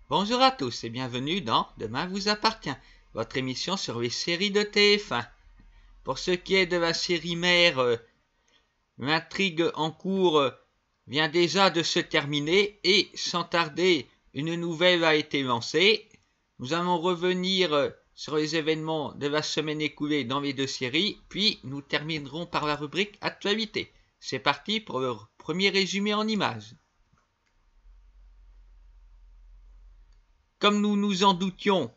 Bonjour à tous et bienvenue dans Demain vous appartient, votre émission sur les séries de TF1. Pour ce qui est de la série mère, l'intrigue en cours vient déjà de se terminer et sans tarder, une nouvelle a été lancée. Nous allons revenir sur les événements de la semaine écoulée dans les deux séries, puis nous terminerons par la rubrique Actualité. C'est parti pour le premier résumé en images. Comme nous nous en doutions,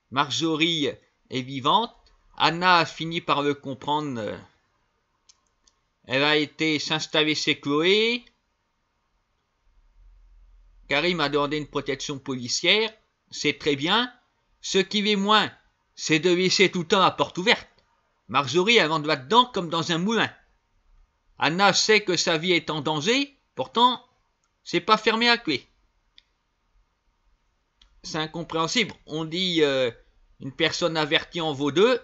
Marjorie est vivante. Anna a fini par le comprendre. Elle a été s'installer chez Chloé. Karim a demandé une protection policière. C'est très bien. Ce qui l'est moins, c'est de laisser tout le temps la porte ouverte. Marjorie, elle rentre là-dedans comme dans un moulin. Anna sait que sa vie est en danger. Pourtant, c'est pas fermé à clé. C'est incompréhensible. On dit une personne avertie en vaut deux,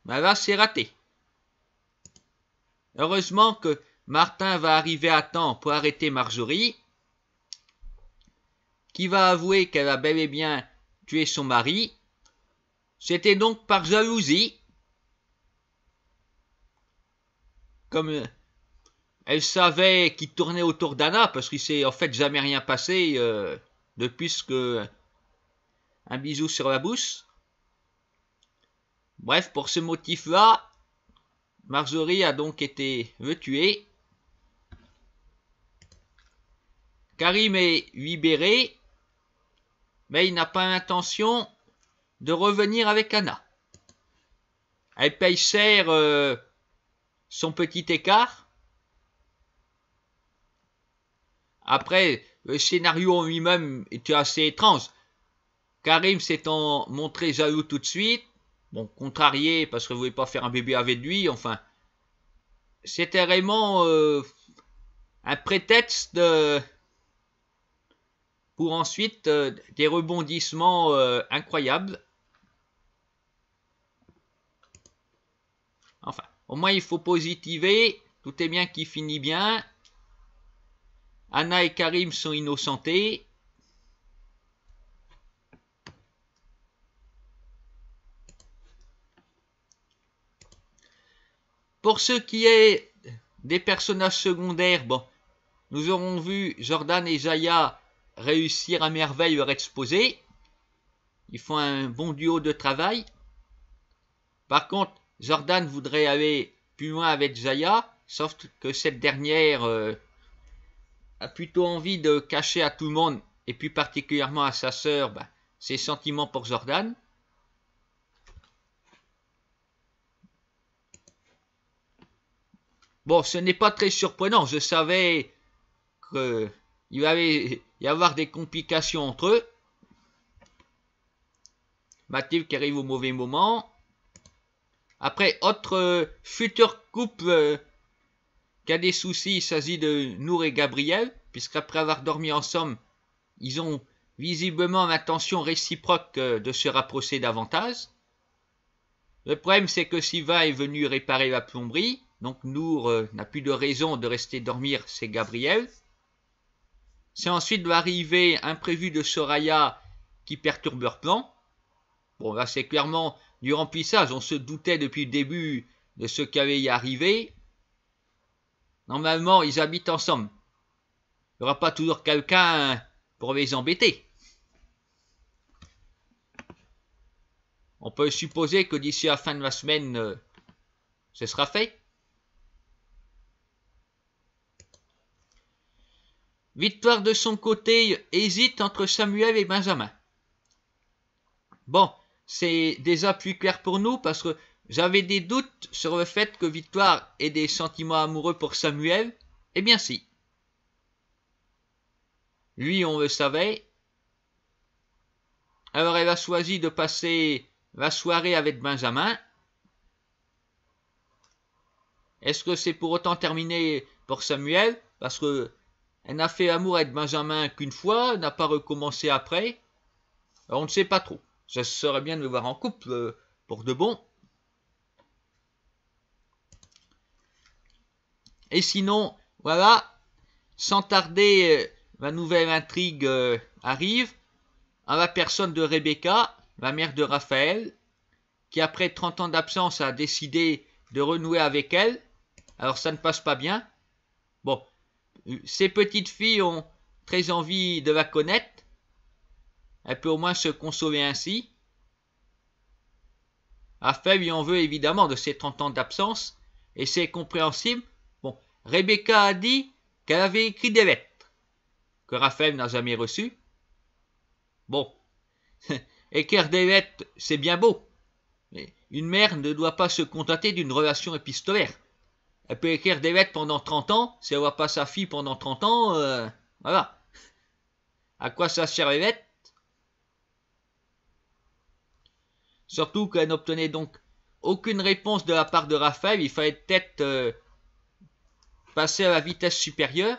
mais là c'est raté. Heureusement que Martin va arriver à temps pour arrêter Marjorie, qui va avouer qu'elle a bel et bien tué son mari. C'était donc par jalousie. Comme elle savait qu'il tournait autour d'Anna, parce qu'il s'est en fait jamais rien passé depuis que un bisou sur la bouche. Bref, pour ce motif-là, Marjorie a donc été tuée. Karim est libéré, mais il n'a pas l'intention de revenir avec Anna. Elle paye cher son petit écart. Après, le scénario en lui-même était assez étrange. Karim s'étant montré jaloux tout de suite, bon, contrarié parce qu'il ne voulait pas faire un bébé avec lui, enfin, c'était vraiment un prétexte pour ensuite des rebondissements incroyables. Enfin, au moins il faut positiver, tout est bien qui finit bien. Anna et Karim sont innocentés. Pour ce qui est des personnages secondaires, bon, nous aurons vu Jordan et Jaya réussir à merveille leur exposé. Ils font un bon duo de travail. Par contre, Jordan voudrait aller plus loin avec Jaya, sauf que cette dernière a plutôt envie de cacher à tout le monde, et plus particulièrement à sa sœur, ses sentiments pour Jordan. Bon, ce n'est pas très surprenant, je savais qu'il allait y avoir des complications entre eux. Mathilde qui arrive au mauvais moment. Après, autre futur couple qui a des soucis, il s'agit de Nour et Gabriel, puisqu'après avoir dormi ensemble, ils ont visiblement l'intention réciproque de se rapprocher davantage. Le problème, c'est que Sylvain est venu réparer la plomberie, donc Nour n'a plus de raison de rester dormir chez Gabriel. C'est ensuite l'arrivée imprévue de Soraya qui perturbe leur plan. Bon, là, c'est clairement du remplissage. On se doutait depuis le début de ce qui allait y arriver. Normalement, ils habitent ensemble. Il n'y aura pas toujours quelqu'un pour les embêter. On peut supposer que d'ici la fin de la semaine, ce sera fait. Victoire de son côté hésite entre Samuel et Benjamin. Bon, c'est déjà plus clair pour nous parce que j'avais des doutes sur le fait que Victoire ait des sentiments amoureux pour Samuel. Eh bien si. Lui, on le savait. Alors elle a choisi de passer la soirée avec Benjamin. Est-ce que c'est pour autant terminé pour Samuel? Parce que elle n'a fait amour avec Benjamin qu'une fois, n'a pas recommencé après. Alors on ne sait pas trop. Ça serait bien de le voir en couple pour de bon. Et sinon, voilà, sans tarder, la nouvelle intrigue arrive. en la personne de Rebecca, la mère de Raphaël, qui après 30 ans d'absence a décidé de renouer avec elle. Alors ça ne passe pas bien. Bon, ces petites filles ont très envie de la connaître. Elle peut au moins se consoler ainsi. Raphaël lui en veut évidemment de ses 30 ans d'absence, et c'est compréhensible. Bon, Rebecca a dit qu'elle avait écrit des lettres, que Raphaël n'a jamais reçues. Bon, écrire des lettres, c'est bien beau, mais une mère ne doit pas se contenter d'une relation épistolaire. Elle peut écrire des lettres pendant 30 ans, si elle ne voit pas sa fille pendant 30 ans, voilà. À quoi ça sert les lettres? Surtout qu'elle n'obtenait donc aucune réponse de la part de Raphaël, il fallait peut-être passer à la vitesse supérieure.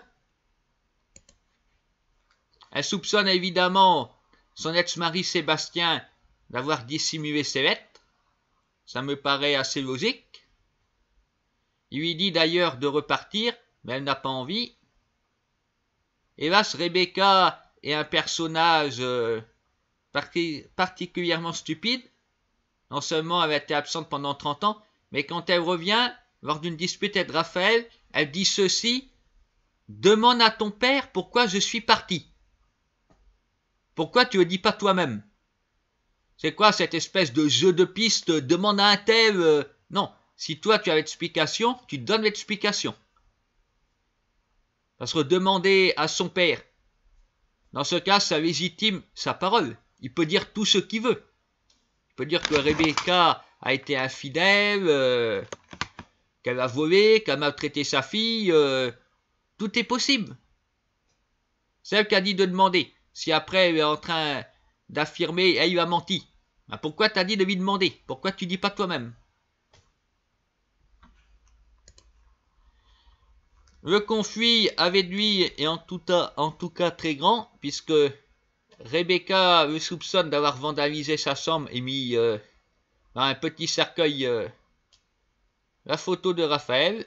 Elle soupçonne évidemment son ex-mari Sébastien d'avoir dissimulé ses lettres. Ça me paraît assez logique. Il lui dit d'ailleurs de repartir, mais elle n'a pas envie. Hélas, Rebecca est un personnage particulièrement stupide. Non seulement elle a été absente pendant 30 ans, mais quand elle revient, lors d'une dispute avec Raphaël, elle dit ceci: « Demande à ton père pourquoi je suis parti. Pourquoi tu ne le dis pas toi-même? » C'est quoi cette espèce de jeu de piste? Demande à un tel. Non, si toi tu as l'explication, tu donnes l'explication. Parce que demander à son père, dans ce cas, ça légitime sa parole. Il peut dire tout ce qu'il veut. Il peut dire que Rebecca a été infidèle, qu'elle a volé, qu'elle a maltraité sa fille. Tout est possible. C'est elle qui a dit de demander. Si après elle est en train d'affirmer, elle lui a menti. Ben pourquoi t'as dit de lui demander? Pourquoi tu dis pas toi-même? Le conflit avec lui est en tout cas très grand, puisque Rebecca le soupçonne d'avoir vandalisé sa chambre et mis dans un petit cercueil la photo de Raphaël.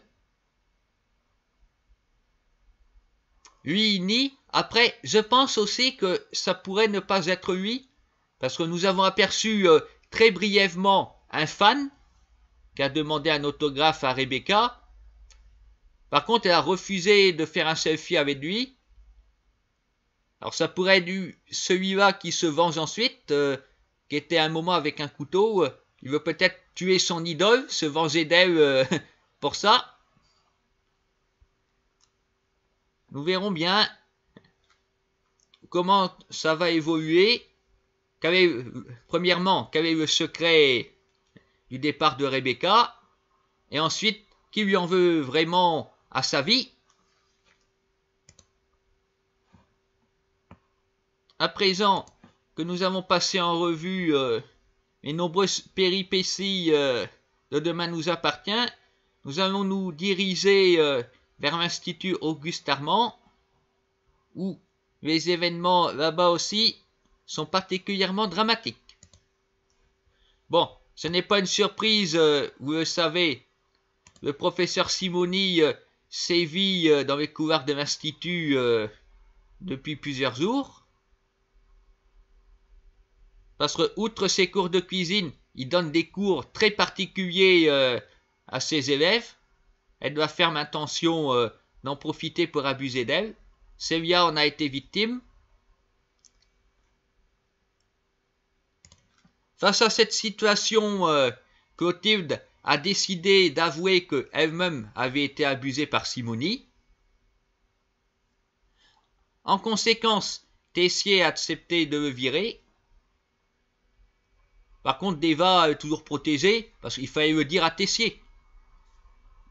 Lui, il nie. Après, je pense aussi que ça pourrait ne pas être lui, parce que nous avons aperçu très brièvement un fan qui a demandé un autographe à Rebecca. Par contre, elle a refusé de faire un selfie avec lui. Alors ça pourrait être celui-là qui se venge ensuite, qui était à un moment avec un couteau. Il veut peut-être tuer son idole, se venger d'elle pour ça. Nous verrons bien comment ça va évoluer. Premièrement, quel est le secret du départ de Rebecca? Et ensuite, qui lui en veut vraiment à sa vie? À présent que nous avons passé en revue les nombreuses péripéties de Demain nous appartient, nous allons nous diriger vers l'Institut Auguste Armand, où les événements là-bas aussi sont particulièrement dramatiques. Bon, ce n'est pas une surprise, vous le savez, le professeur Simoni sévit dans les couloirs de l'Institut depuis plusieurs jours. Parce que, outre ses cours de cuisine, il donne des cours très particuliers à ses élèves. Elle doit faire attention d'en profiter pour abuser d'elle. Célia en a été victime. Face à cette situation, Clotilde a décidé d'avouer qu'elle-même avait été abusée par Simoni. En conséquence, Tessier a accepté de le virer. Par contre, Deva est toujours protégé, parce qu'il fallait le dire à Tessier.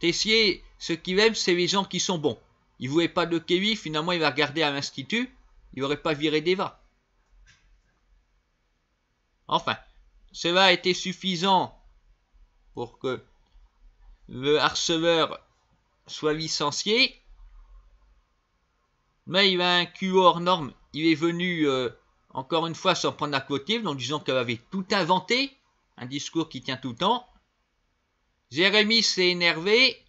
Tessier, ce qu'il aime, c'est les gens qui sont bons. Il ne voulait pas de Kévi, finalement il va garder à l'Institut, il n'aurait pas viré Deva. Enfin, cela a été suffisant pour que le harceleur soit licencié, mais il a un culot hors norme, il est venu encore une fois s'en prendre à Clotilde en disant qu'elle avait tout inventé, un discours qui tient tout le temps. Jérémie s'est énervé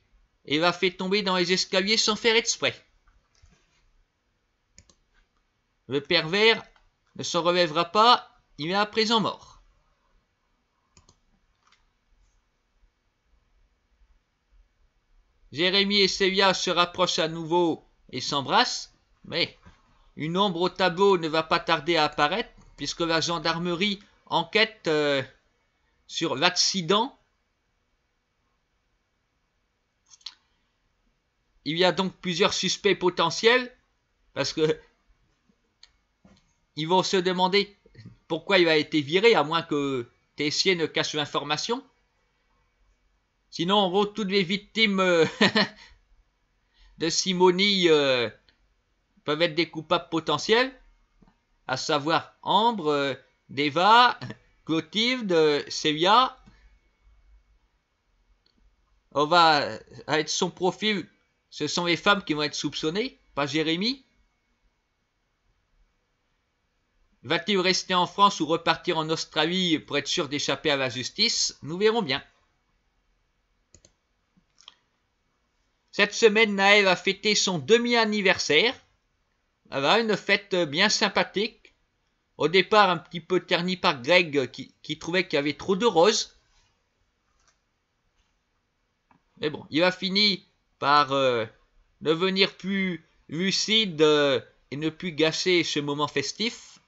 et l'a fait tomber dans les escaliers sans faire exprès. Le pervers ne s'en relèvera pas, il est à présent mort. Jérémie et Sévia se rapprochent à nouveau et s'embrassent, mais une ombre au tableau ne va pas tarder à apparaître, puisque la gendarmerie enquête sur l'accident. Il y a donc plusieurs suspects potentiels, parce que ils vont se demander pourquoi il a été viré, à moins que Tessier ne cache l'information. Sinon, en gros, toutes les victimes de Simonie peuvent être des coupables potentiels, à savoir Ambre, Deva, Clotilde, Sévia. On va être son profil, ce sont les femmes qui vont être soupçonnées, pas Jérémie. Va-t-il rester en France ou repartir en Australie pour être sûr d'échapper à la justice? Nous verrons bien. Cette semaine, Naël a fêté son demi-anniversaire. Voilà, une fête bien sympathique. Au départ, un petit peu terni par Greg qui trouvait qu'il y avait trop de roses. Mais bon, il a fini par devenir plus lucide et ne plus gâcher ce moment festif.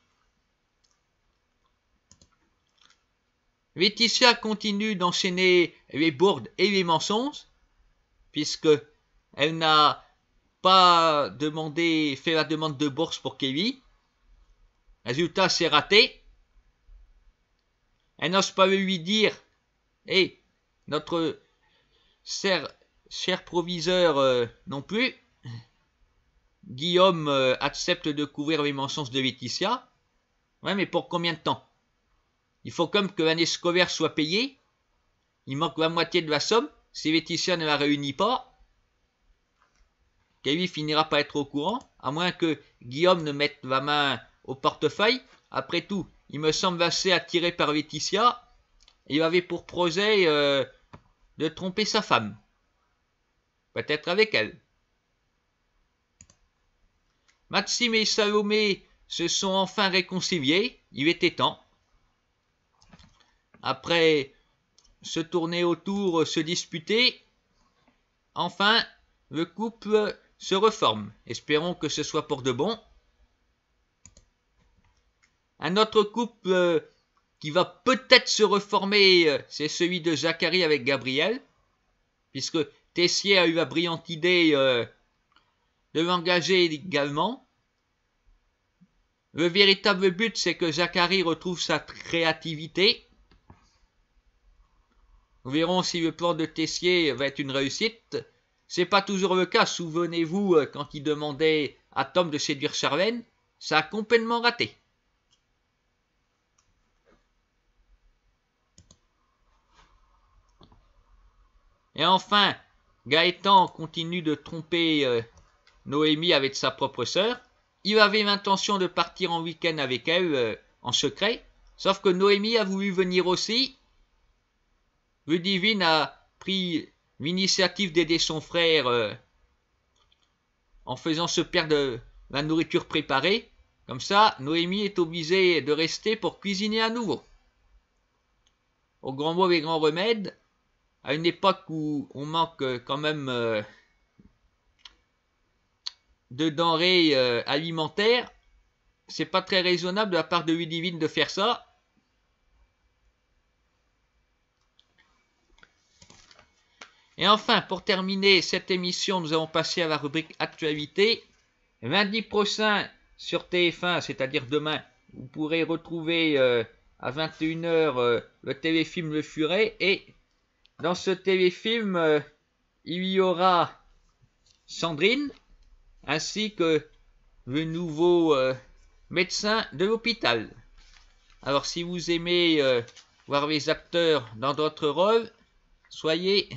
Laetitia continue d'enchaîner les bourdes et les mensonges, puisque elle n'a pas fait la demande de bourse pour Kevin. Résultat, c'est raté. Elle n'ose pas lui dire « Hey, notre cher proviseur non plus. » Guillaume accepte de couvrir les mensonges de Laetitia. Ouais, mais pour combien de temps? Il faut comme que l'année scolaire soit payée. Il manque la moitié de la somme. Si Laetitia ne la réunit pas, Kevin finira par être au courant, à moins que Guillaume ne mette la main au portefeuille. Après tout, il me semble assez attiré par Laetitia, et il avait pour projet de tromper sa femme. Peut-être avec elle. Maxime et Salomé se sont enfin réconciliés, il était temps. Après se tourner autour, se disputer, enfin, le couple se reforme. Espérons que ce soit pour de bon. Un autre couple qui va peut-être se reformer, c'est celui de Zacharie avec Gabriel, puisque Tessier a eu la brillante idée de l'engager également. Le véritable but, c'est que Zacharie retrouve sa créativité. Nous verrons si le plan de Tessier va être une réussite. C'est pas toujours le cas. Souvenez-vous, quand il demandait à Tom de séduire Charlène, ça a complètement raté. Et enfin, Gaëtan continue de tromper Noémie avec sa propre sœur. Il avait l'intention de partir en week-end avec elle en secret, sauf que Noémie a voulu venir aussi. Ludivine a pris l'initiative d'aider son frère en faisant se perdre la nourriture préparée. Comme ça, Noémie est obligée de rester pour cuisiner à nouveau. Au grand mot et grand remède, à une époque où on manque quand même de denrées alimentaires, c'est pas très raisonnable de la part de Ludivine de faire ça. Et enfin, pour terminer cette émission, nous allons passer à la rubrique Actualité. Lundi prochain, sur TF1, c'est-à-dire demain, vous pourrez retrouver à 21h le téléfilm Le Furet. Et dans ce téléfilm, il y aura Sandrine, ainsi que le nouveau médecin de l'hôpital. Alors, si vous aimez voir les acteurs dans d'autres rôles, soyez